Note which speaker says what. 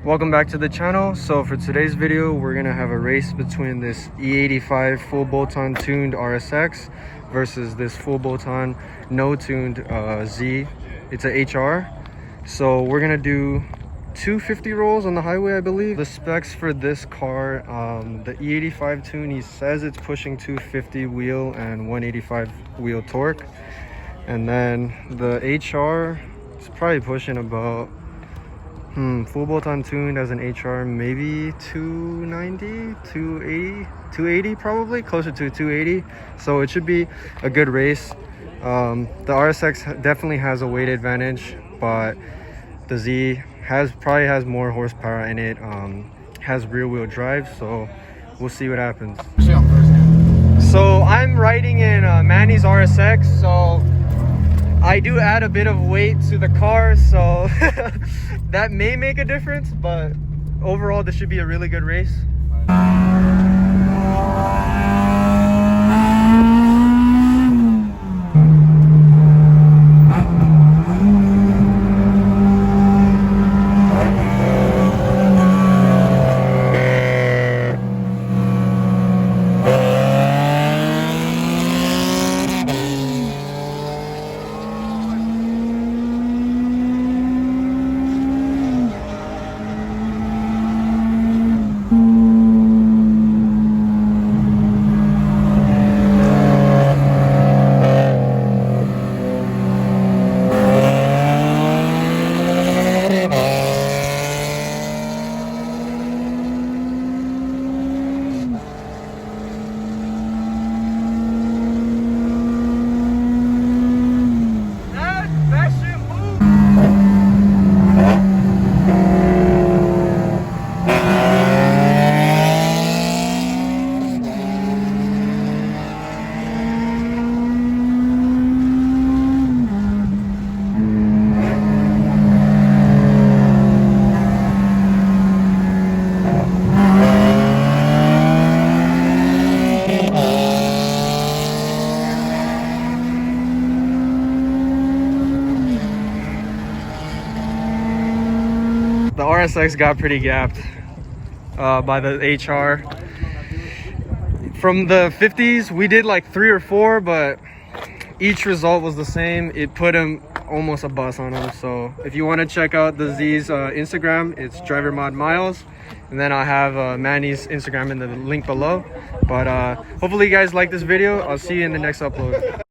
Speaker 1: Welcome back to the channel. So for today's video, we're gonna have a race between this E85 full bolt-on tuned RSX versus this full bolt-on no tuned Z. It's a HR. So we're gonna do 250 rolls on the highway, I believe. The specs for this car, the E85 tune, he says it's pushing 250 wheel and 185 wheel torque, and then the HR is probably pushing about full bolt-on tuned as an HR, maybe 290, 280, 280, probably closer to 280. So it should be a good race. The RSX definitely has a weight advantage, but the Z probably has more horsepower in it, has rear wheel drive, so we'll see what happens. So I'm riding in Manny's RSX, so I do add a bit of weight to the car, so that may make a difference, but overall this should be a really good race. The RSX got pretty gapped by the HR. From the 50s, we did like 3 or 4, but each result was the same. It put him almost a bus on him. So if you want to check out the Z's Instagram, it's driver mod miles, and then I'll have Manny's Instagram in the link below. But hopefully you guys like this video. I'll see you in the next upload.